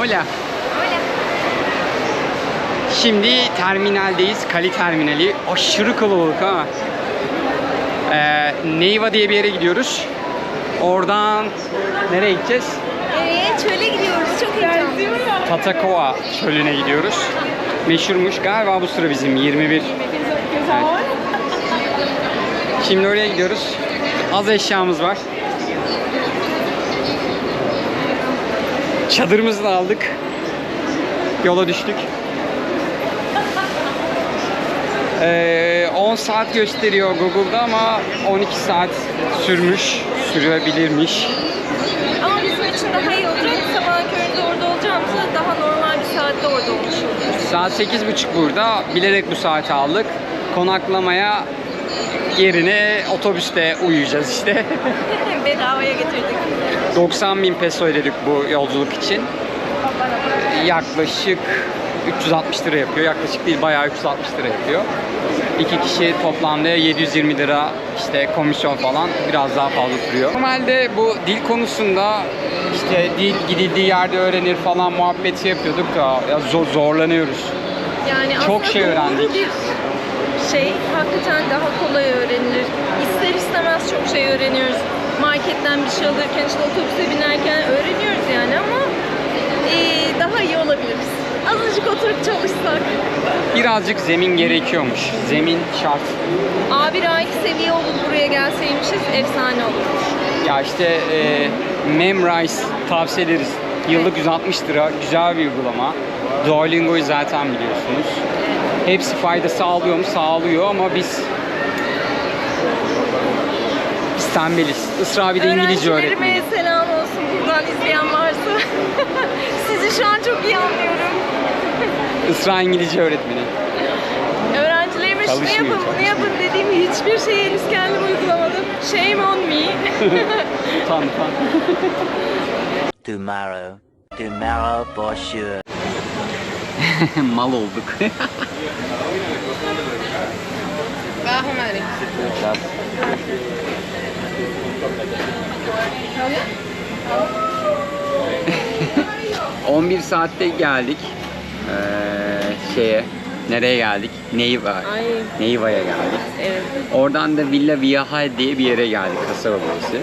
Hola. Şimdi terminaldeyiz. Cali terminali. Aşırı kalabalık ha. Neiva diye bir yere gidiyoruz. Oradan nereye gideceğiz? Çöle gidiyoruz. Çok heyecanlıyım. Tatacoa çölüne gidiyoruz. Meşhurmuş. Galiba bu sıra bizim 21. Evet. Şimdi oraya gidiyoruz. Az eşyamız var. Çadırımızı da aldık. Yola düştük. 10 saat gösteriyor Google'da ama 12 saat sürebilirmiş. Ama bizim için daha iyi olacak. Sabahın köründe orada olacağımızda daha normal bir saatte orada olmuş oluruz. Saat 8.30 burada. Bilerek bu saati aldık. Konaklamaya yerine otobüste uyuyacağız işte. Bedavaya getirdik. 90.000 peso ödedik bu yolculuk için. Yaklaşık 360 lira yapıyor. Yaklaşık değil, bayağı 360 lira yapıyor. İki kişi toplamda 720 lira işte komisyon falan, biraz daha fazla sürüyor. Normalde bu dil konusunda işte dil gidildiği yerde öğrenir falan muhabbeti yapıyorduk da ya zorlanıyoruz. Yani Çok şey öğrendik. Bir şey hakikaten daha kolay öğrenilir. İster istemez çok şey öğreniyoruz. Marketten bir şey alırken, işte otobüse binerken öğreniyoruz yani ama daha iyi olabiliriz. Azıcık oturup çalışsak. Birazcık zemin gerekiyormuş. Zemin şart. A1 A2 seviye olup buraya gelseymişiz efsane olurmuş. Ya işte Memrise tavsiye ederiz. Yıllık 160 lira. Güzel bir uygulama. Duolingo'yu zaten biliyorsunuz. Hepsi fayda sağlıyor mu? Sağlıyor ama biz tembeliz. Isra bir de İngilizce öğretmeni. Öğrencilerime selam olsun buradan izleyen varsa. Sizi şu an çok iyi anlıyorum. Isra İngilizce öğretmeni. Öğrencilerime şunu yapın, bunu yapın dediğim hiçbir şeyi henüz kendim uygulamadım. Shame on me. Utan. Tomorrow for sure. Mal olduk. Bahmari. 11 saatte geldik. Nereye geldik? Neiva'ya geldik. Evet. Oradan da Villa Vieja diye bir yere geldik, kasaba burası.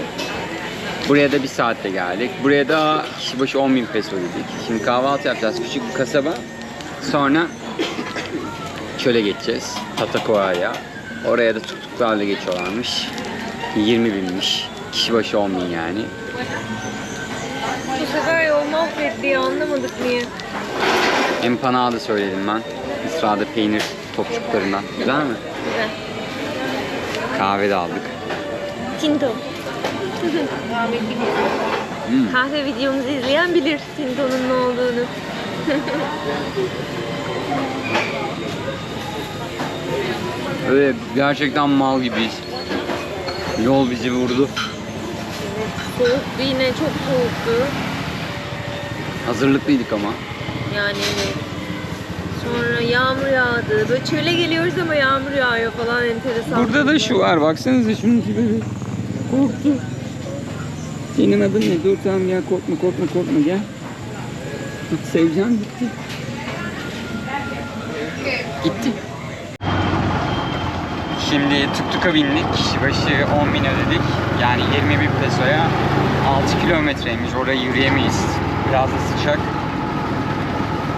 Buraya da bir saatte geldik. Buraya da kişi başı 10.000 peso ödedik. Şimdi kahvaltı yapacağız, küçük bir kasaba. Sonra çöle geçeceğiz, Tatacoa'ya. Oraya da tuktuklarla geçiyorlarmış. 20.000'miş. Kişi başı 10.000 yani. Bu sefer yol mahvetti ya, anlamadık niye. Empanada söyledim ben. Sırada peynir topçuklarından. Güzel mi? Güzel. Kahve de aldık. Tinto. Kahve videomuzu izleyen bilir Tinto'nun ne olduğunu. Öyle gerçekten mal gibiyiz. Yol bizi vurdu. Soğuktu yine, çok soğuktu. Hazırlıklıydık ama. Yani evet. Sonra yağmur yağdı. Böyle çöle geliyoruz ama yağmur yağıyor falan, enteresan. Burada da şu var, baksanıza şunun gibi. Korktu. Senin adın ne? Dur tamam ya, korkma gel. Sevcan gitti. Şimdi tuk-tuk'a bindik. Kişi başı 10.000 ödedik. Yani 20.000 pesoya 6 kilometreymiş. Oraya yürüyemeyiz. Biraz da sıcak.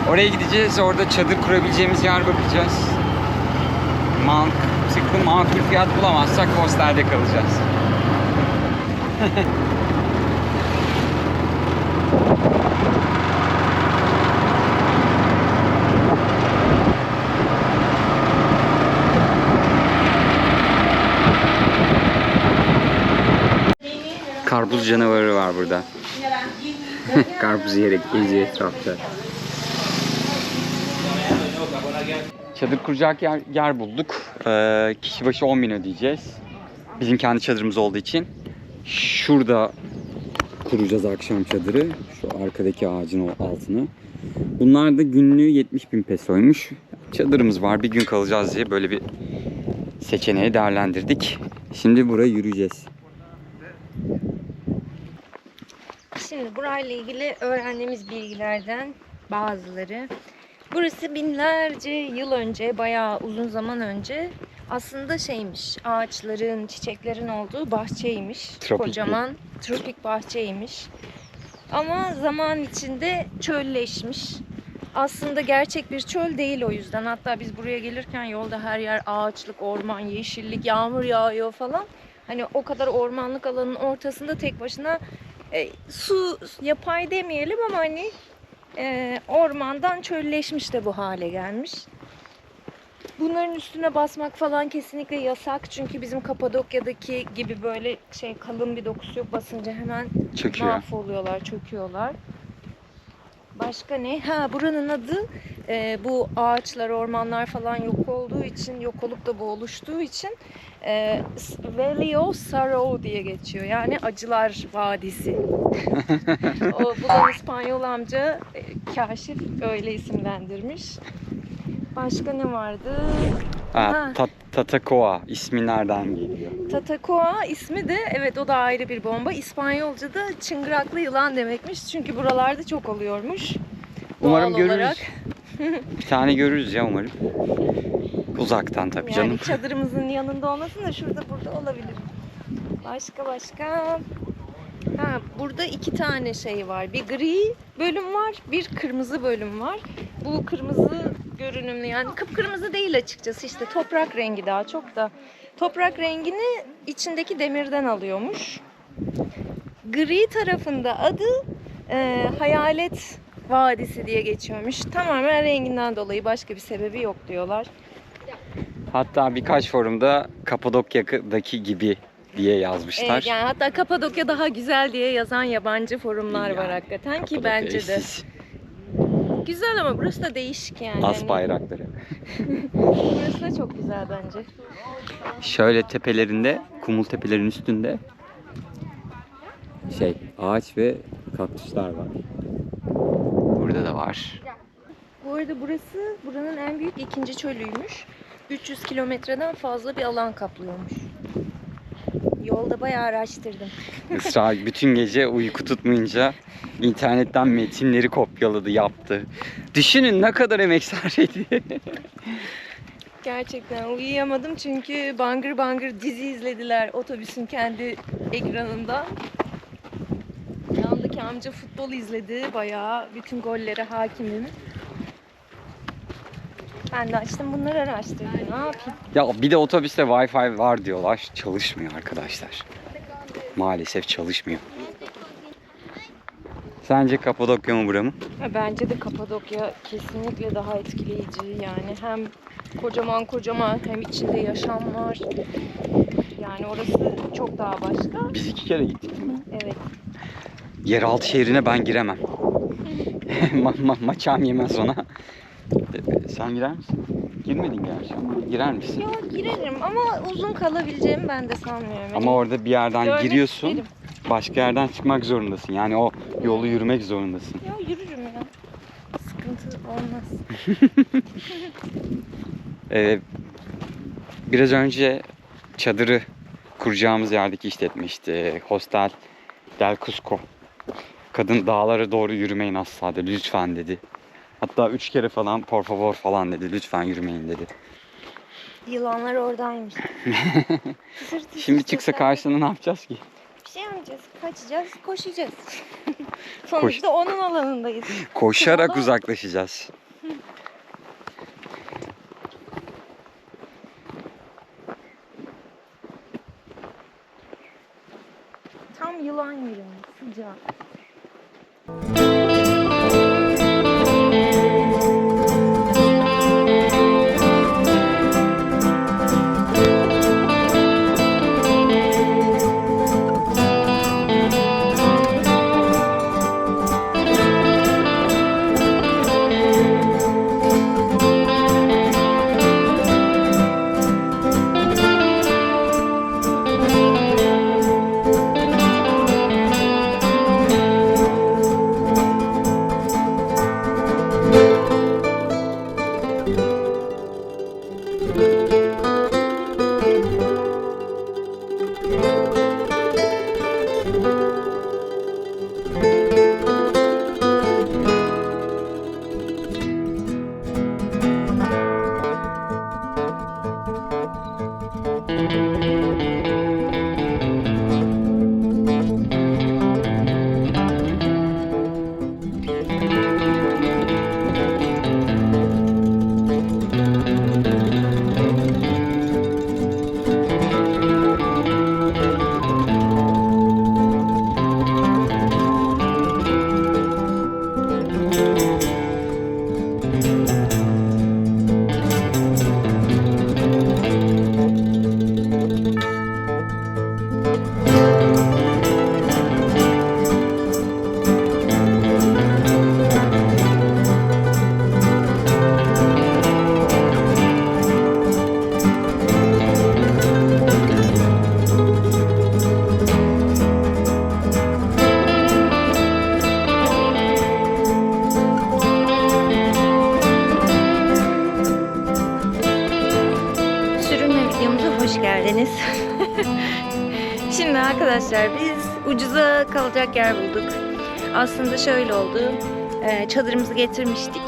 Oraya gideceğiz. Orada çadır kurabileceğimiz yer bakacağız. Makul fiyat bulamazsak hostelde kalacağız. Karpuz canavarı var burada. Karpuz yiyerek geziyor etrafta. Çadır kuracak yer bulduk. Kişi başı 10.000 ödeyeceğiz. Bizim kendi çadırımız olduğu için. Şurada kuracağız akşam çadırı. Şu arkadaki ağacın altını. Bunlar da günlüğü 70.000 pesoymuş. Çadırımız var, bir gün kalacağız diye böyle bir seçeneği değerlendirdik. Şimdi buraya yürüyeceğiz. Şimdi burayla ilgili öğrendiğimiz bilgilerden bazıları. Burası binlerce yıl önce, bayağı uzun zaman önce aslında şeymiş, ağaçların, çiçeklerin olduğu bahçeymiş. Tropik Kocaman tropik bahçeymiş. Ama zaman içinde çölleşmiş. Aslında gerçek bir çöl değil o yüzden. Hatta biz buraya gelirken yolda her yer ağaçlık, orman, yeşillik, yağmur yağıyor falan. Hani o kadar ormanlık alanın ortasında tek başına su yapay demeyelim ama hani ormandan çölleşmiş de bu hale gelmiş. Bunların üstüne basmak falan kesinlikle yasak. Çünkü bizim Kapadokya'daki gibi böyle kalın bir dokusu yok. Basınca hemen Çöküyor. mahvoluyorlar, çöküyorlar. Başka ne? Buranın adı bu ağaçlar, ormanlar falan yok olduğu için, yok olup da bu oluştuğu için Valley of Sorrow diye geçiyor. Yani Acılar Vadisi. Bu da İspanyol amca kaşif öyle isimlendirmiş. Başka ne vardı? Tatacoa ismi nereden geliyor? Tatacoa ismi de evet o da ayrı bir bomba. İspanyolca'da çıngıraklı yılan demekmiş. Çünkü buralarda çok oluyormuş. Umarım Doğal görürüz. olarak. Bir tane görürüz ya umarım. Uzaktan tabii Yani canım. çadırımızın yanında olmasın da şurada burada olabilir. Başka. Burada 2 tane şey var. Bir gri bölüm var, bir kırmızı bölüm var. Bu kırmızı görünümlü, yani kıpkırmızı değil açıkçası, işte toprak rengi daha çok da. Toprak rengini içindeki demirden alıyormuş. Gri tarafında adı Hayalet Vadisi diye geçiyormuş. Tamamen renginden dolayı, başka bir sebebi yok diyorlar. Hatta birkaç forumda Kapadokya'daki gibi diye yazmışlar. Yani hatta Kapadokya daha güzel diye yazan yabancı forumlar var hakikaten ki Kapadokya bence de. eşsiz. Güzel ama burası da değişik yani. As bayrakları. Burası da çok güzel bence. Şöyle tepelerinde, kumul tepelerin üstünde ağaç ve kaktüsler var. Burada da var. Bu arada burası buranın en büyük ikinci çölüymüş. 300 kilometreden fazla bir alan kaplıyormuş. Yolda bayağı araştırdım. Israr bütün gece uyku tutmayınca internetten metinleri kopyaladı, yaptı. Düşünün ne kadar emek sarf etti. Gerçekten uyuyamadım çünkü bangır bangır dizi izlediler otobüsün kendi ekranında. Yandaki amca futbol izledi. Bayağı bütün gollere hakimim. Ben de açtım bunları araştırdım. Ne yapayım? Ya bir de otobüste Wi-Fi var diyorlar. Çalışmıyor arkadaşlar. Maalesef çalışmıyor. Sence Kapadokya mı bura mı? Bence de Kapadokya kesinlikle daha etkileyici. Yani hem kocaman hem içinde yaşam var. Yani orası çok daha başka. Biz 2 kere gittik değil mi? Evet. Yeraltı şehrine ben giremem. Maçam yemez ona. Sen girer misin? Girmedin gerçi ama girer misin? Yok girerim ama uzun kalabileceğimi ben de sanmıyorum. Ama orada bir yerden Görmek giriyorsun, isterim. başka yerden çıkmak zorundasın. Yani o yolu yürümek zorundasın. Ya yürürüm ya. Sıkıntı olmaz. Biraz önce çadırı kuracağımız yerdeki işletme işte Hostel Del Cusco. Kadın dağlara doğru yürümeyin asla dedi, lütfen dedi. Hatta 3 kere falan por favor falan dedi, lütfen yürümeyin dedi. Yılanlar oradaymış. Şimdi çıksa karşısına ne yapacağız ki? Bir şey yapmayacağız. Kaçacağız, koşacağız. Sonuçta onun alanındayız. Koşarak Ama- uzaklaşacağız. Tam yılan yeri. Sıcak. geldiniz. Şimdi arkadaşlar biz ucuza kalacak yer bulduk. Aslında şöyle oldu. Çadırımızı getirmiştik.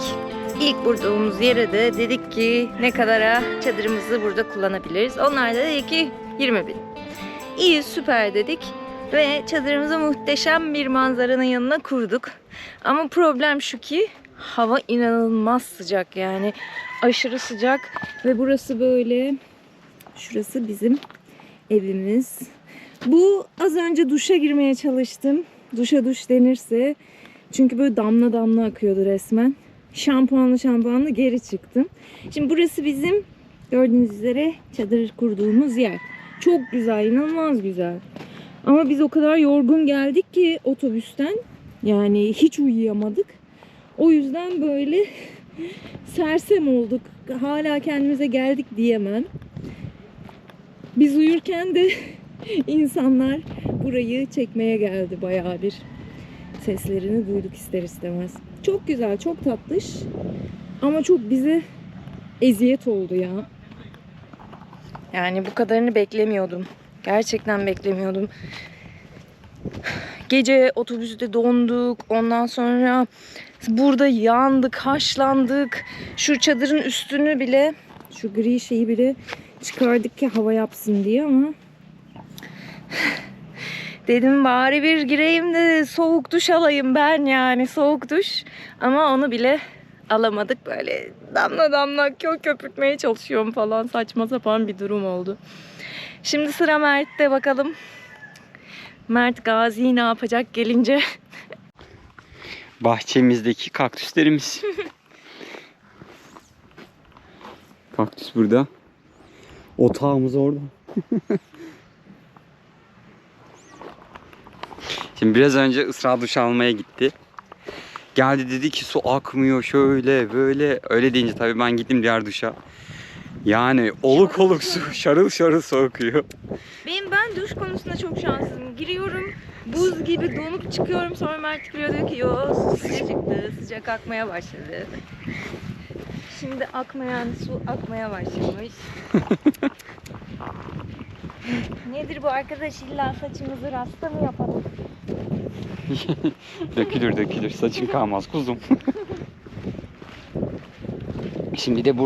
İlk bulduğumuz yere de dedik ki ne kadara çadırımızı burada kullanabiliriz. Onlar da dedi ki 20.000. İyi, süper dedik. Ve çadırımızı muhteşem bir manzaranın yanına kurduk. Ama problem şu ki hava inanılmaz sıcak, yani aşırı sıcak. Ve burası böyle, şurası bizim evimiz. Bu az önce duşa girmeye çalıştım. Duşa duş denirse. Çünkü böyle damla damla akıyordu resmen. Şampuanlı geri çıktım. Şimdi burası bizim gördüğünüz üzere çadır kurduğumuz yer. Çok güzel, inanılmaz güzel. Ama biz o kadar yorgun geldik ki otobüsten, yani hiç uyuyamadık. O yüzden böyle sersem olduk. Hala kendimize geldik diyemem. Biz uyurken de insanlar burayı çekmeye geldi, bayağı bir seslerini duyduk ister istemez. Çok güzel, çok tatlış ama çok bize eziyet oldu ya. Yani bu kadarını beklemiyordum. Gerçekten beklemiyordum. Gece otobüste donduk. Ondan sonra burada yandık, haşlandık. Şu çadırın üstünü bile, şu gri şeyi bile çıkardık ki hava yapsın diye ama dedim bari bir gireyim de soğuk duş alayım ben, yani soğuk duş. Ama onu bile alamadık, böyle damla damla köpürtmeye çalışıyorum falan, saçma sapan bir durum oldu. Şimdi sıra Mert'te, bakalım Mert Gazi ne yapacak gelince. Bahçemizdeki kaktüslerimiz. Kaktüs burada. Otağımız orada. Şimdi biraz önce Isra duş almaya gitti. Geldi dedi ki su akmıyor şöyle böyle. Öyle deyince tabii ben gittim diğer duşa. Yani oluk oluk su, şarıl şarıl su akıyor. Ben duş konusunda çok şanslıyım. Giriyorum, buz gibi donup çıkıyorum. Sonra Mert giriyor, diyor ki yo su sıcak, sıcak akmaya başladı. Şimdi akmayan su akmaya başlamış. Nedir bu arkadaş, illa saçımızı rasta mı yapalım? Dökülür saçın kalmaz kuzum. Şimdi de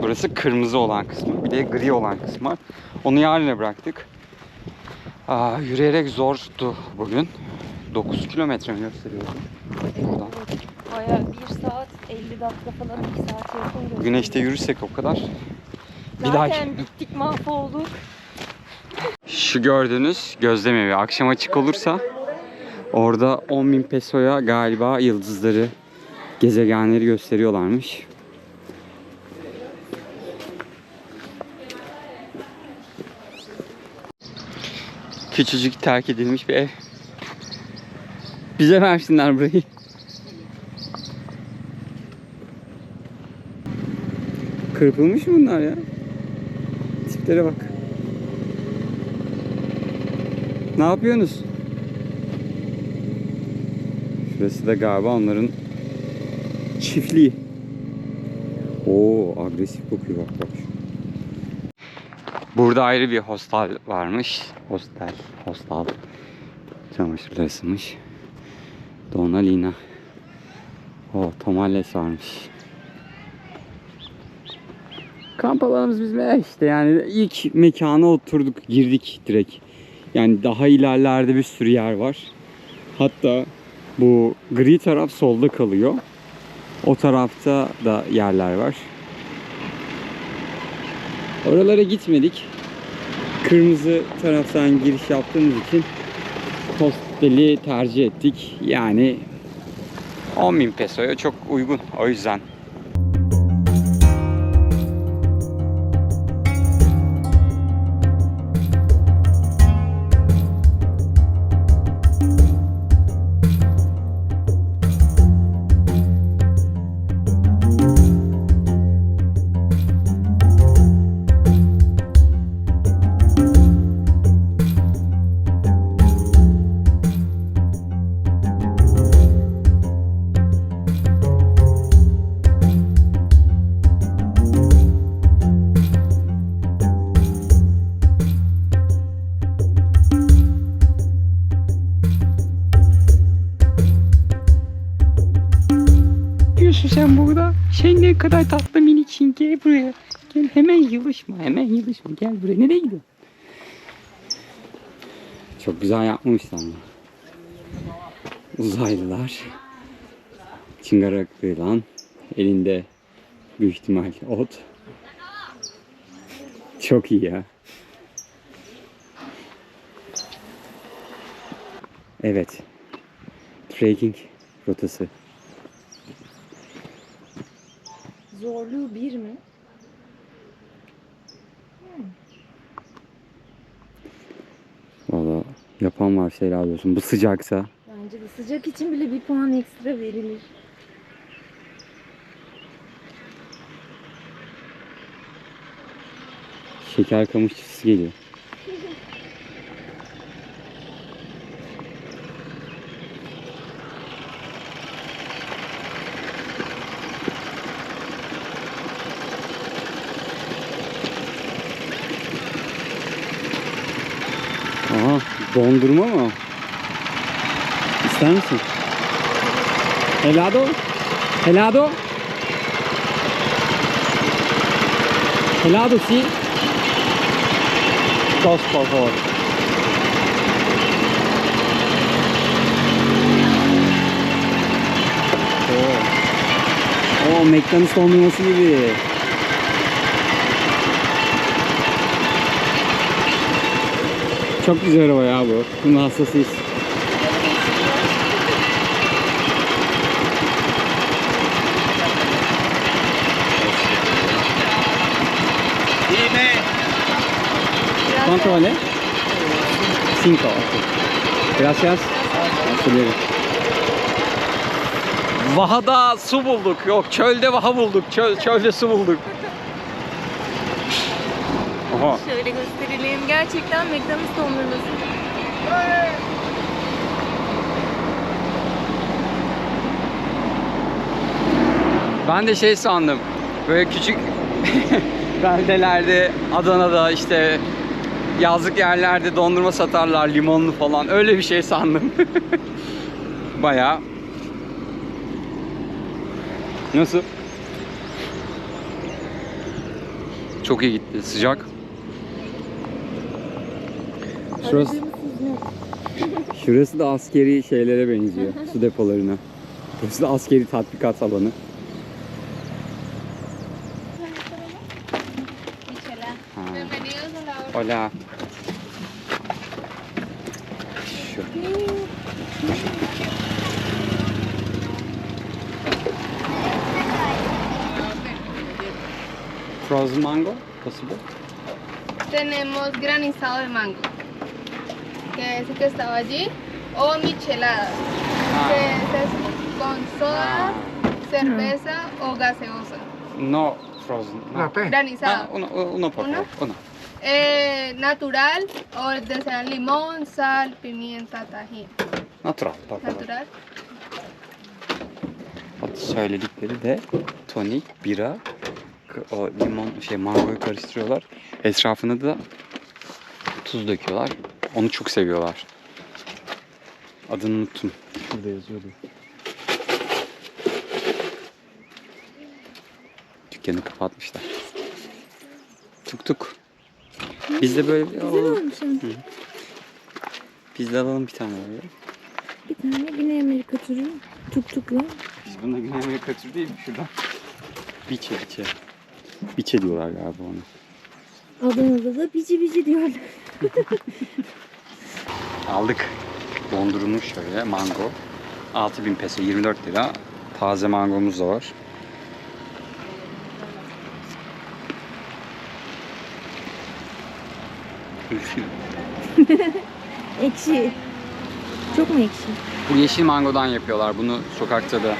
burası kırmızı olan kısmı, bir de gri olan kısmı var. Onu yarına bıraktık. Yürüyerek zordu bugün. 9 kilometre mi gösteriyor? Buradan. Bayağı 1 saat 50 dakika falan, 2 saat yakın. Güneşte yürürsek o kadar. Zaten bittik, mahvolduk. Şu gördüğünüz gözlem evi akşam açık olursa orada 10.000 pesoya galiba yıldızları, gezegenleri gösteriyorlarmış. Küçücük terk edilmiş bir ev. Bize versinler burayı. Kırpılmış mı bunlar ya? Tiplere bak. Ne yapıyorsunuz? Şurası da galiba onların çiftliği. Oo, agresif kokuyor bak. Burada ayrı bir hostel varmış. Hostel. Çamaşırlar ısınmış. Donna Lina. O Tomales varmış. Kamp alanımız bizim işte, yani ilk mekana oturduk, girdik direkt. Yani daha ilerlerde bir sürü yer var. Hatta bu gri taraf solda kalıyor. O tarafta da yerler var. Oralara gitmedik. Kırmızı taraftan giriş yaptığımız için hosteli tercih ettik. Yani 10.000 pesoya çok uygun. O yüzden yapıyorsun sen burada? Sen ne kadar tatlı miniksin. Gel buraya. Gel hemen yılışma. Hemen yılışma. Gel buraya. Nereye gidiyorsun? Çok güzel yapmışlar. Uzaylılar. Çıngıraklı lan. Elinde büyük ihtimal ot. Çok iyi ya. Evet. Trekking rotası. Zorluğu 1 mi? Valla yapan var helal olsun. Bu sıcaksa. Bence de sıcak için bile 1 puan ekstra verilir. Şeker kamışçısı geliyor. Aha, dondurma mı? İster misin? Helado? Helado? Helado, sí. Dos, por favor. Oo, McDonald's dondurması gibi. Çok güzel araba ya bu. Bunun hastasıyız. ¿Cuánto vale? 5. Okay. Gracias. Hatırlıyorum. Vahada su bulduk. Yok, çölde vaha bulduk. Çölde su bulduk. Oha. Şöyle gösterelim. Gerçekten McDonald's dondurması. Ben de şey sandım. Böyle küçük beldelerde, Adana'da işte yazlık yerlerde dondurma satarlar, limonlu falan. Öyle bir şey sandım. Bayağı. Nasıl? Çok iyi gitti. Sıcak. Şurası da askeri şeylere benziyor. Su depolarına. Burası da askeri tatbikat alanı. Ha. Hola. Şu. Frozen mango, possible? Tenemos granizado de mango, que es el que estaba allí, o micheladas, que es con soda, cerveza o gaseosa. No frozen. No. Granizado. Uno por favor. Uno. Natural o desean limón, sal, pimienta, tajín. Natural. Por favor. Natural. Söyledikleri de tonik, bira, o limon mangoyu karıştırıyorlar. Etrafına da tuz döküyorlar. Onu çok seviyorlar. Adını unuttum. Şurada yazıyordu. Dükkanı kapatmışlar. Tuk tuk. Biz de böyle Güzel olmuş. Biz de alalım bir tane böyle. Bir tane Güney Amerika turu tuk tukla. Biz buna Güney Amerika turu değil mi şuradan? Biçe. Biçe diyorlar galiba ona. Adana'da da bici bici diyorlar. Aldık. Dondurulmuş şöyle mango. 6000 peso 24 lira. Taze mangomuz da var. Ekşi. Çok mu ekşi? Bu yeşil mangodan yapıyorlar. Bunu sokakta da,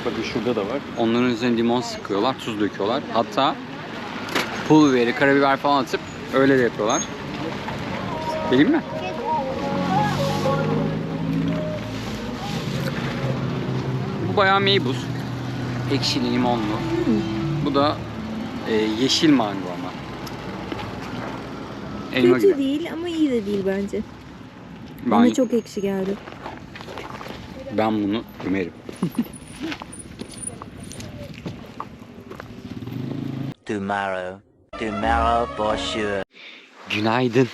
bakın şurada da var. Onların üzerine limon sıkıyorlar, tuz döküyorlar. Hatta pul biberi, karabiber falan atıp öyle de yapıyorlar. Benim mi? Bu bayağı meybuz. Ekşili, limonlu. Bu da yeşil mango ama. Elma Kötü gibi. değil ama iyi de değil bence. Ben, Bana çok ekşi geldi. ben bunu gömerim. tomorrow. Tomorrow for sure. Günaydın.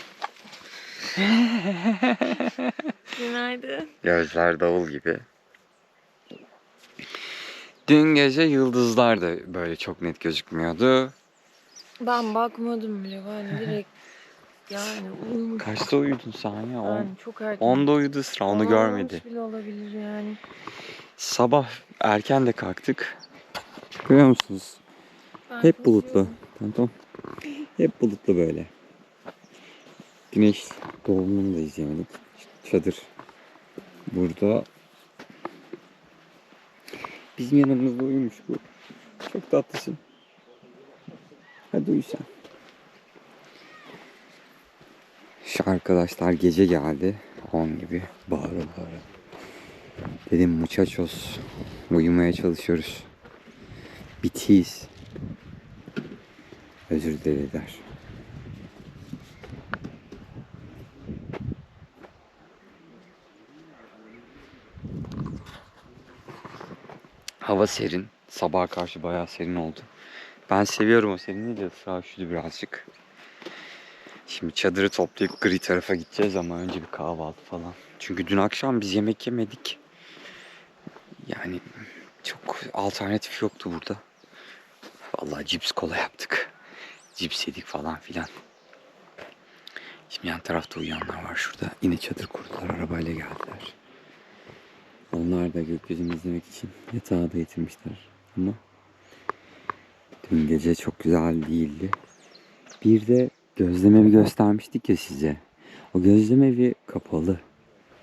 Günaydın. Gözler davul gibi. Dün gece yıldızlar da böyle çok net gözükmüyordu. Ben bakmadım bile. Ben direkt yani uyumuş. Kaçta uyudun sen ya? Yani çok erken. 10'da uyudu sıra, onu görmedi. Bile olabilir yani. Sabah erken de kalktık. Görüyor musunuz? Ben Hep bulutlu. koşuyorum. Tamam. Hep bulutlu böyle. Güneş doğumunu da izleyemedik. Çadır burada. Bizim yanımızda uyumuş bu. Çok tatlısın. Hadi uyu sen. Şu arkadaşlar gece geldi. 10 gibi bağıra bağıra. Dedim muchachos. Uyumaya çalışıyoruz. Bitiyiz. Özür dilediler. Hava serin. Sabaha karşı bayağı serin oldu. Ben seviyorum o serinliği de Sıra üşüdü birazcık. Şimdi çadırı toplayıp gri tarafa gideceğiz ama önce bir kahvaltı falan. Çünkü dün akşam biz yemek yemedik. Yani çok alternatif yoktu burada. Vallahi cips kola yaptık. Cips yedik falan filan. Şimdi yan tarafta uyuyanlar var şurada. Yine çadır kurdular, arabayla geldiler. Onlar da gökyüzünü izlemek için yatağı da getirmişler. Ama dün gece çok güzel değildi. Bir de gözlem evi göstermiştik ya size. O gözlem evi kapalı.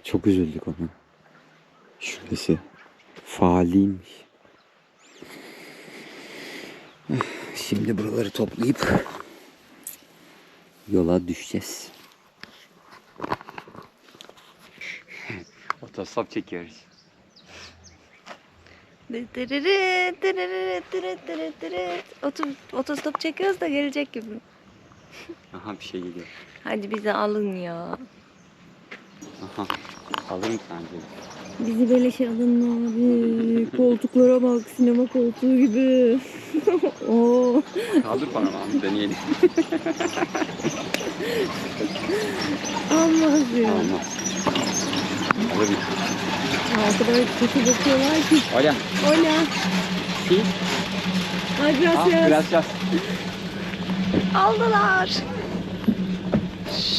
Çok üzüldük ona. Şurası faal değilmiş. Şimdi buraları toplayıp yola düşeceğiz. Otostop çekiyoruz. Otostop çekiyoruz da gelecek gibi. Aha bir şey geliyor. Hadi bizi alın ya. Aha. Alırım sence. Bizi böyle şey alın abi. Koltuklara bak, sinema koltuğu gibi. Oo. Kaldır bana lan, deneyelim. Olmaz ya. Olmaz. Alırım. O kadar kötü bakıyorlar ki. Hola. Hola. Sí. Ay Ah, gracias. gracias. Aldılar.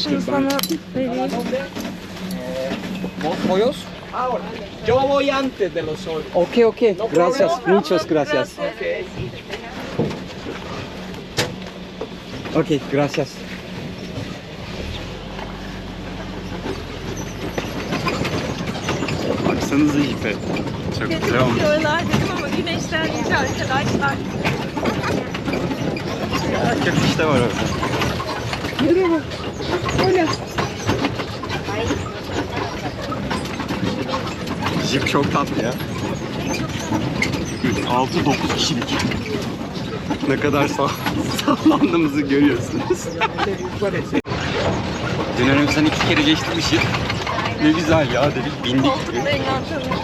Şunu sana vereyim. ¿Vos pollos? Ahora. Yo voy antes de los otros. Okay, okay. Gracias. Muchas gracias. Okay. Okay, gracias. Baksanıza ipe. Çok güzel olmuş. Diyorlar dedim ama güneşlenmiş arkadaşlar. Köpüş de var orada. Yürü bak. Hola. Jip çok tatlı ya. 6-9 kişilik. Ne kadar sallandığımızı görüyorsunuz. Dün önümüzden 2 kere geçti bu jip. Ne güzel ya dedik, bindik. Koltuklarından tanıyorum.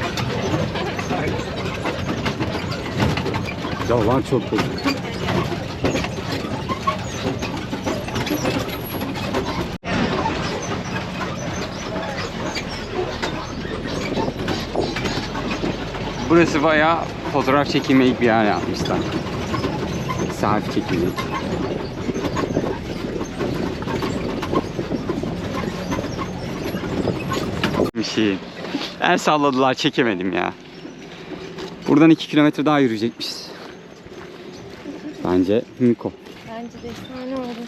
Ya lan çok cool. Burası bayağı fotoğraf çekilmelik bir yer yapmışlar. Selfie çekilmelik. Bir şey. El salladılar, çekemedim ya. Buradan 2 kilometre daha yürüyecekmişiz. Bence Miko. Bence de efsane oldu.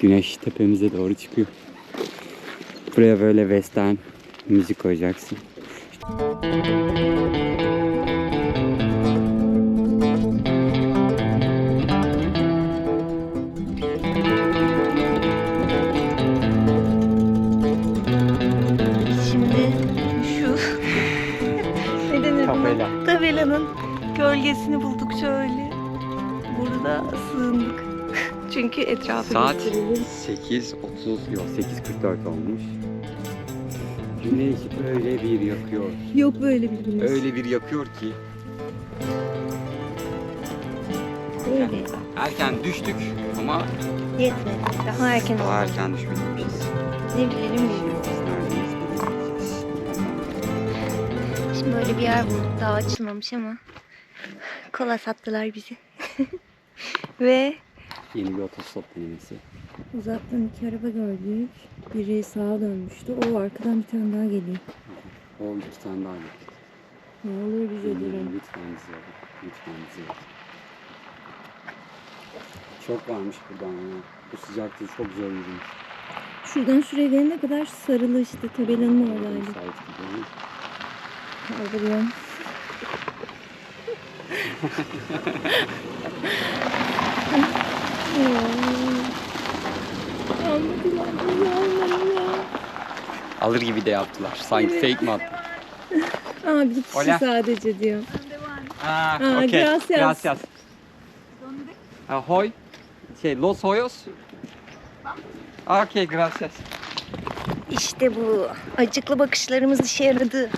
Güneş tepemize doğru çıkıyor. Buraya böyle western müzik koyacaksın. Şimdi şu ne denir? Tabela. Tabelanın gölgesini bulduk şöyle. Burada sığındık. Çünkü etrafı Saat gösterelim. 8:30 yok 8:44 olmuş. Güneş öyle bir yakıyor. Yok böyle bir güneş. Öyle bir yakıyor ki. Öyle. Erken düştük ama Yetmedi. Daha erken daha oldu. erken düşmemişiz. Ne bilelim bilmiyorum. Neredeyiz? Şimdi böyle bir yer bulduk. Daha açılmamış ama. Kola sattılar bizi. Ve Yeni bir otostop denemesi. uzaktan iki araba gördük. Biri sağa dönmüştü. O arkadan bir tane daha geliyor. O 2 tane daha getirdi. Ne olur bize durun. Lütfen bizi alın. Lütfen bizi alın. Çok varmış buradan ya. Bu sıcakta çok zor yürümüş. Şuradan şuraya gelene kadar sarılı işte tabelanın oradaydı. Müsait gidiyorum. Kaldırıyorum. Alır gibi de yaptılar. Sanki fake mi attı? Aa bir kişi Hola. sadece diyor. Ah, Ah, okay. gracias. Gracias. Hoy. Los Hoyos. Okay, gracias. İşte bu. Acıklı bakışlarımız işe yaradı.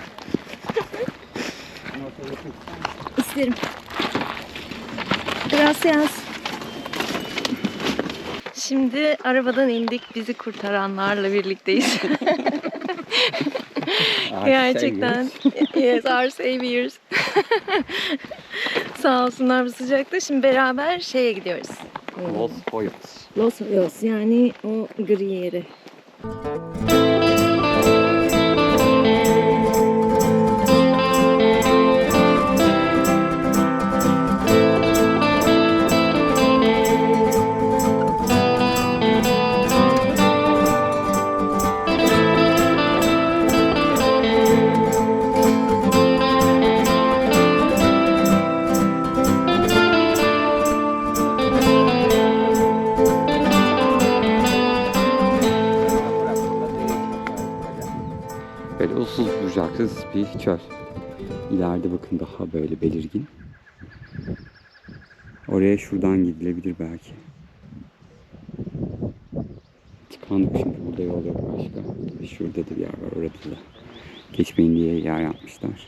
İsterim. Gracias. Şimdi arabadan indik. Bizi kurtaranlarla birlikteyiz. Gerçekten. Yes, our saviors. Sağ olsunlar bu sıcakta. Şimdi beraber şeye gidiyoruz. Los Hoyos. Los Hoyos yani o gri yeri. Böyle usulsuz bucaksız bir çöl. İleride bakın daha böyle belirgin. Oraya şuradan gidilebilir belki. Tıkandık çünkü burada yol yok başka. Şurada da bir yer var, orada da. Geçmeyin diye yer yapmışlar.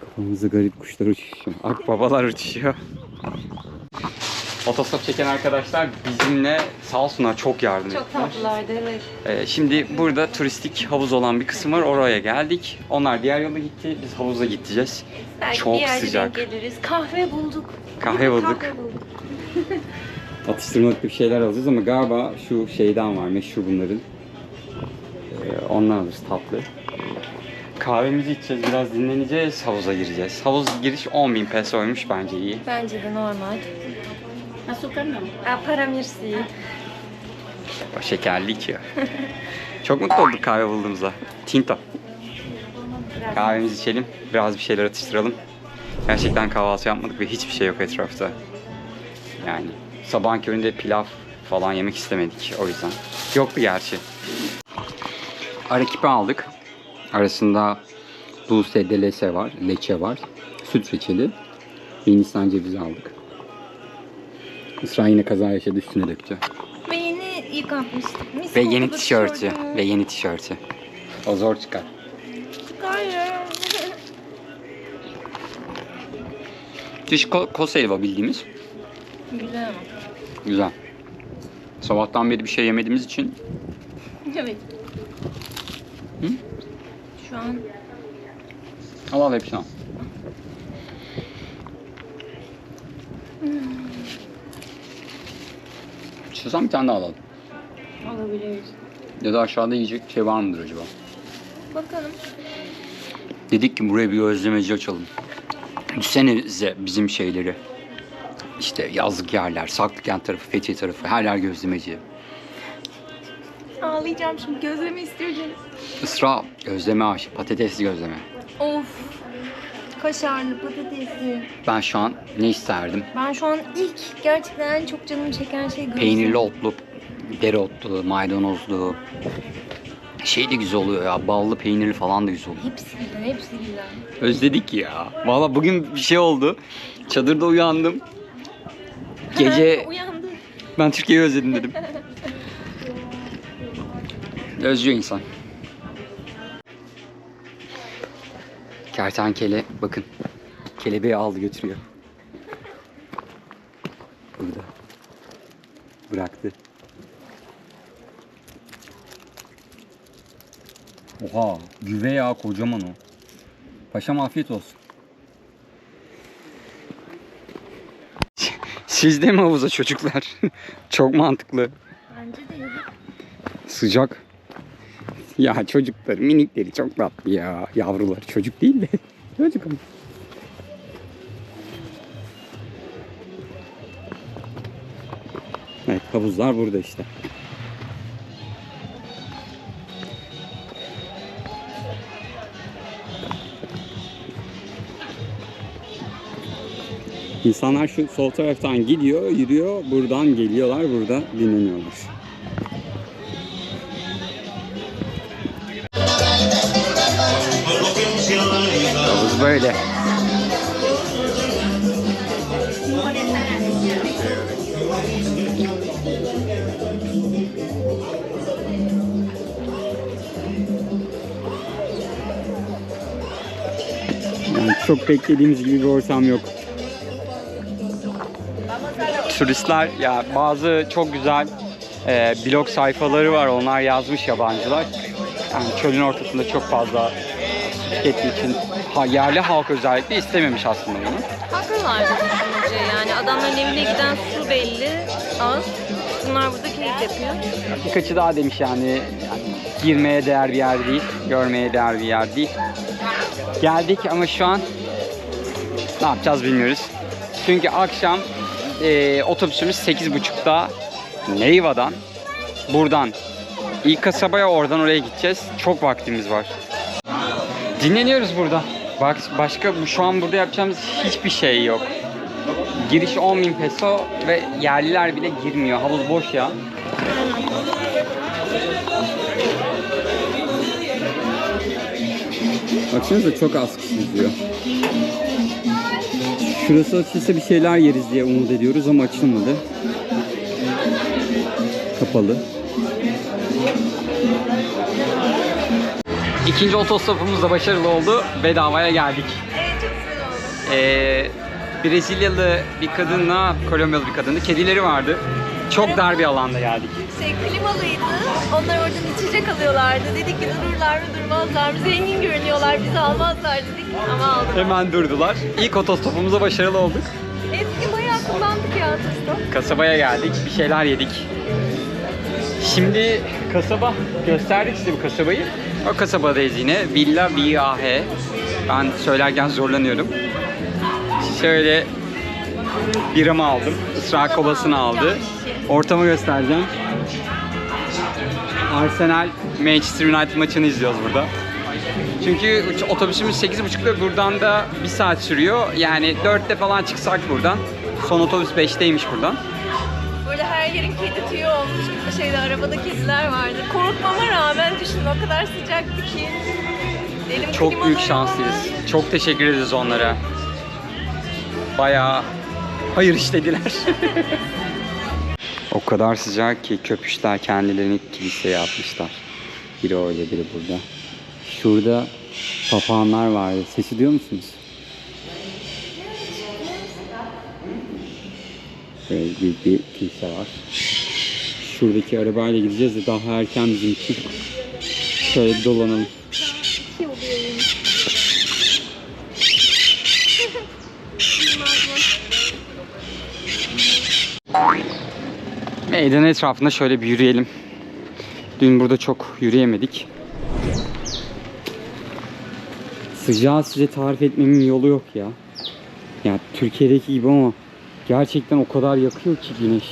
Kafamızda garip kuşlar uçuşuyor. Akbabalar uçuşuyor. Otostop çeken arkadaşlar bizimle sağ olsunlar çok yardım ettiler. Çok tatlılardı evet. Şimdi burada turistik havuz olan bir kısım var. Oraya geldik. Onlar diğer yola gitti. Biz havuza gideceğiz. Belki Çok bir yerde sıcak. denk geliriz. Kahve bulduk. Kahve bulduk. Kahve bulduk. Atıştırmalık bir şeyler alacağız ama galiba şu şeyden var meşhur bunların. Ondan alırız tatlı. Kahvemizi içeceğiz, biraz dinleneceğiz, havuza gireceğiz. Havuz giriş 10.000 pesoymuş, bence iyi. Bence de normal. Azúcar no. Para merci. O şekerli içiyor. Çok mutlu olduk kahve bulduğumuzda. Tinto. Kahvemizi içelim, biraz bir şeyler atıştıralım. Gerçekten kahvaltı yapmadık ve hiçbir şey yok etrafta. Yani sabahın köründe pilav falan yemek istemedik o yüzden. Yoktu gerçi. Arequipe aldık. Arasında dulce de leche var, süt reçeli ve Hindistan cevizi aldık. Isra yine kaza yaşadı, üstüne döktü. Ve yeni yıkanmıştık. Mis Ve kokulu yeni tişörtü. tişörtümü. Ve yeni tişörtü. O zor çıkar. Hayır. Diş Koselva bildiğimiz. Güzel ama. Güzel. Sabahtan beri bir şey yemediğimiz için Evet. Hı? Şu an al hepsini al. İstiyorsan bir tane daha alalım. alabiliriz. Ya da aşağıda yiyecek şey var mıdır acaba? Bakalım. Dedik ki buraya bir gözlemeci açalım. Düşünsenize bizim şeyleri. İşte yazlık yerler, Saklıkent tarafı, Fethiye tarafı, her yer gözlemeci. Ağlayacağım şimdi. Gözleme istiyor canım. Isra gözleme aşık, patatesli gözleme. Of. Kaşarlı, patatesli. Ben şu an ne isterdim? Ben şu an ilk gerçekten en çok canımı çeken şey gözleme. Peynirli otlu, dereotlu, maydanozlu. Şey de güzel oluyor ya, ballı peynirli falan da güzel oluyor. Hepsi güzel, hepsi güzel. Özledik ya. Valla bugün bir şey oldu. Çadırda uyandım. Gece Uyandı. ben Türkiye'yi özledim dedim. Özlüyor insan. Kertenkele bakın. Kelebeği aldı götürüyor. Burada. Bıraktı. Oha, güve ya, kocaman o. Paşam afiyet olsun. Siz de mi havuza çocuklar? Çok mantıklı. Bence de. Sıcak. Ya çocuklar minikleri çok tatlı ya. Yavrular çocuk değil de. Çocuk ama. Evet, havuzlar burada işte. İnsanlar şu sol taraftan gidiyor, yürüyor, buradan geliyorlar, burada dinleniyorlar. Havuz böyle. Yani çok beklediğimiz gibi bir ortam yok. Turistler ya, bazı çok güzel blog sayfaları var, onlar yazmış yabancılar. Yani çölün ortasında çok fazla tükettiği için yerli halk özellikle istememiş aslında bunu. Haklılar da düşününce yani adamların evine giden su belli az. Bunlar burada keyif yapıyor. Birkaçı daha demiş yani girmeye değer bir yer değil, görmeye değer bir yer değil. Geldik ama şu an ne yapacağız bilmiyoruz. Çünkü akşam otobüsümüz 8.30'da Neyva'dan, buradan ilk kasabaya, oradan oraya gideceğiz. Çok vaktimiz var. Dinleniyoruz burada. Bak, başka şu an burada yapacağımız hiçbir şey yok. Giriş 10.000 peso ve yerliler bile girmiyor. Havuz boş ya. Baksanıza çok az kişi izliyor. Şurası açılsa bir şeyler yeriz diye umut ediyoruz ama açılmadı. Kapalı. İkinci otostopumuz da başarılı oldu. Bedavaya geldik. Evet, çok güzel oldu. Brezilyalı bir kadınla Kolombiyalı bir kadındı. Kedileri vardı. Çok dar bir alanda geldik. Klimalıydı. Onlar oradan içecek alıyorlardı. Dedik ki dururlar mı durmazlar mı? Zengin görünüyorlar, bizi almazlar dedik ama aldılar. Hemen durdular. İlk otostopumuza başarılı olduk. Eski bayağı kullandık ya otostop. Kasabaya geldik. Bir şeyler yedik. Şimdi kasaba, gösterdik size bu kasabayı. O kasabadayız yine. Villa Viaje. Ben söylerken zorlanıyorum. Şöyle biramı aldım. Israr kolasını aldı. Ortamı göstereceğim. Arsenal Manchester United maçını izliyoruz burada. Çünkü otobüsümüz 8.30'da, buradan da 1 saat sürüyor. Yani 4'te falan çıksak buradan. Son otobüs 5'teymiş buradan. Böyle her yerin kedi tüyü olmuş gibi şeyde, arabada kediler vardı. Korkmama rağmen düşünün, o kadar sıcaktı ki. Elim Çok klimaları büyük şanslıyız. var. Çok teşekkür ederiz onlara. Bayağı hayır işlediler. O kadar sıcak ki köpüşler kendilerini kiliseye atmışlar. Biri öyle, biri burada. Şurada papağanlar vardı. Sesi duyuyor musunuz? Böyle büyük bir kilise var. Şuradaki arabayla gideceğiz de daha erken bizim için. Şöyle bir dolanalım. Meydan etrafında şöyle bir yürüyelim. Dün burada çok yürüyemedik. Sıcağı size tarif etmemin yolu yok ya. Ya Türkiye'deki gibi ama gerçekten o kadar yakıyor ki güneş.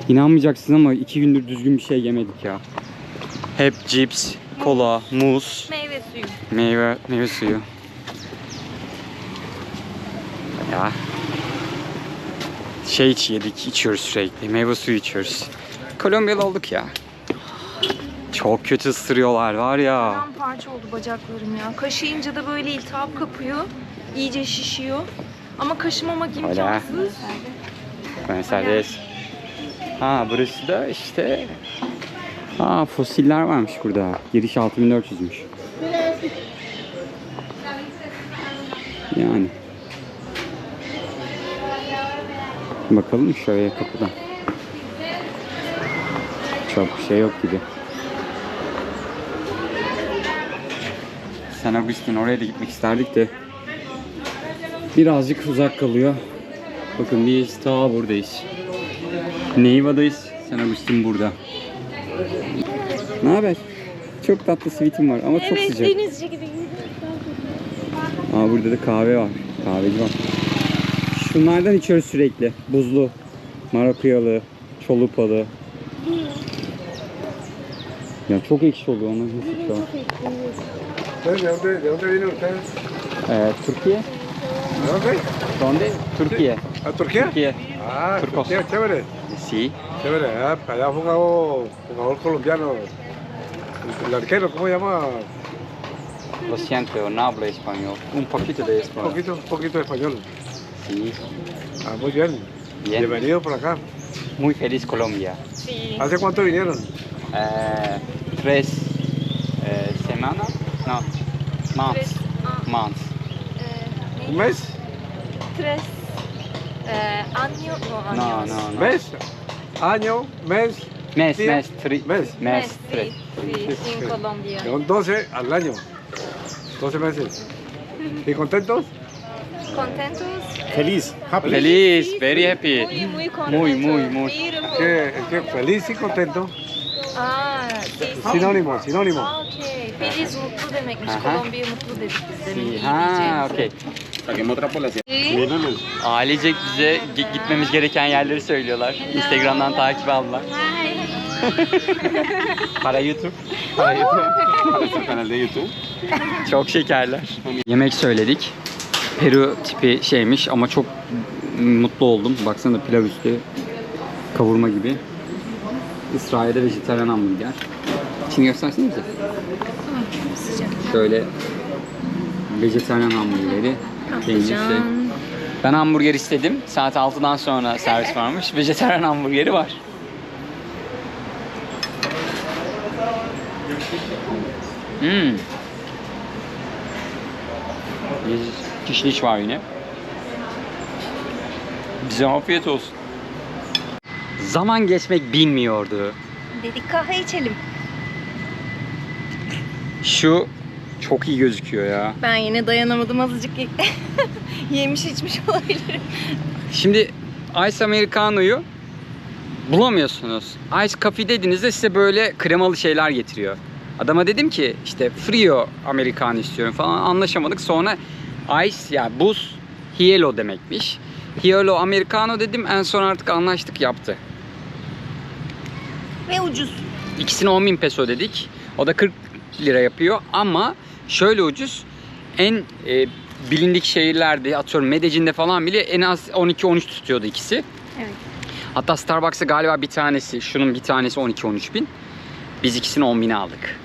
İnanmayacaksın ama 2 gündür düzgün bir şey yemedik ya. Hep cips, kola, muz, Meyve suyu. meyve suyu. Ya. İçiyoruz sürekli. Meyve suyu içiyoruz. Kolombiyalı olduk ya. Çok kötü ısırıyorlar var ya. Parça oldu bacaklarım ya. Kaşıyınca da böyle iltihap kapıyor. İyice şişiyor. Ama kaşımamak imkansız. Buenos Aires. Ha burası da işte. Ha fosiller varmış burada. Giriş 6400'müş. Yani. Bakalım şöyle kapıdan. Çok bir şey yok gibi. San Agustin, oraya da gitmek isterdik de birazcık uzak kalıyor. Bakın biz ta buradayız. Neiva'dayız. San Agustin burada. Ne haber? Çok tatlı sweet'im var ama çok sıcak. denizci gibi. Aa, burada da kahve var. Kahveci var. Şunlardan içiyoruz sürekli. Buzlu, marakuyalı, çolupalı. Ya çok ekşi oluyor onu. ¿De dónde vienen ustedes? Türkiye. ¿De dónde? ¿Dónde? Türkiye. ¿A Turquía? Türkiye. Ah, Turcos. Turquía, chévere. Sí. Chévere. Ah, allá jugador colombiano. El arquero, ¿cómo se llama? Lo siento, no hablo español. Un poquito de español. Un poquito de español. Sí. Ah, muy bien. Bien. Bienvenido por acá. Muy feliz Colombia. Sí. ¿Hace cuánto vinieron? 3 semanas? No. Months. Months. ¿Un mes? Tres año, no No, años. no, no. ¿Mes? ¿Año? ¿Mes? Mes, día? mes, Mes. mes, Sí, tres. sí, en Colombia. Son 12 al año. 12 meses. ¿Y contentos? Contentos? Feliz, happy. Feliz, very happy. Muy contentos. Muy. Beautiful. Es que feliz y contento. Ah, sí, sí. Sinónimo, sinónimo. Aa, okey. Feliz mutlu demekmiş. Aha. Kolombiya mutlu dedik biz de. Sí. İyi Ha, diyeceğimize. okey. Saquemos otra población. Sí. Ailecek bize gitmemiz gereken yerleri söylüyorlar. Instagram'dan takip aldılar. Para YouTube. Para YouTube. Nuestro canal de YouTube. Çok şekerler. Yemek söyledik. Peru tipi şeymiş ama çok mutlu oldum. Baksana pilav üstü kavurma gibi. İsrail'de vejetaryen hamburger. İçini göstersene bize. Şöyle vejetaryen hamburgeri. Peynir şey. Ben hamburger istedim. Saat 6'dan sonra servis varmış. Vejetaryen hamburgeri var. Kişniş var yine. Bize afiyet olsun. Zaman geçmek bilmiyordu. Dedik kahve içelim. Şu çok iyi gözüküyor ya. Ben yine dayanamadım azıcık. Yemiş içmiş olabilirim. Şimdi Ice Americano'yu bulamıyorsunuz. Ice Coffee dediğinizde size böyle kremalı şeyler getiriyor. Adama dedim ki işte Frio Americano istiyorum falan, anlaşamadık. Sonra Ice ya buz Hielo demekmiş. Hielo Americano dedim, en son artık anlaştık, yaptı. Ve ucuz. İkisine 10.000 peso dedik. O da 40 lira yapıyor ama şöyle ucuz. En bilindik şehirlerde, atıyorum Medellin'de falan bile en az 12-13 tutuyordu ikisi. Evet. Hatta Starbucks'a galiba bir tanesi, şunun bir tanesi 12-13 bin. Biz ikisini 10.000'e aldık.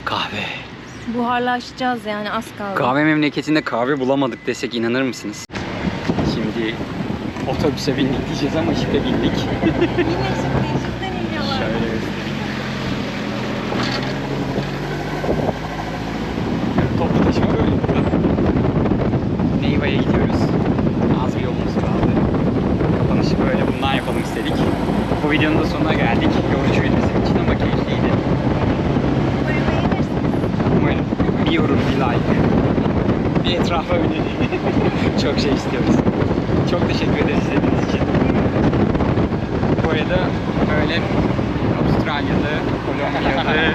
Kahve. Buharlaşacağız yani, az kaldı. Kahve memleketinde kahve bulamadık desek inanır mısınız? Şimdi otobüse bindik diyeceğiz ama şipe bindik. Yine cidden iniyorlar. Toplu taşıma böyle burada. Neiva'ya gidiyoruz. Az bir yolumuz kaldı. Kapanışı böyle bundan yapalım istedik. Bu videonun da sonuna geldik. Yorucuydu bizim için ama keyifliydi. Umarım beğenirsiniz. Umarım bir yorum, bir like, bir etrafa öneri. Çok şey istiyoruz. Çok teşekkür ederiz izlediğiniz için. Bu arada böyle Avustralyalı, Kolombiyalı,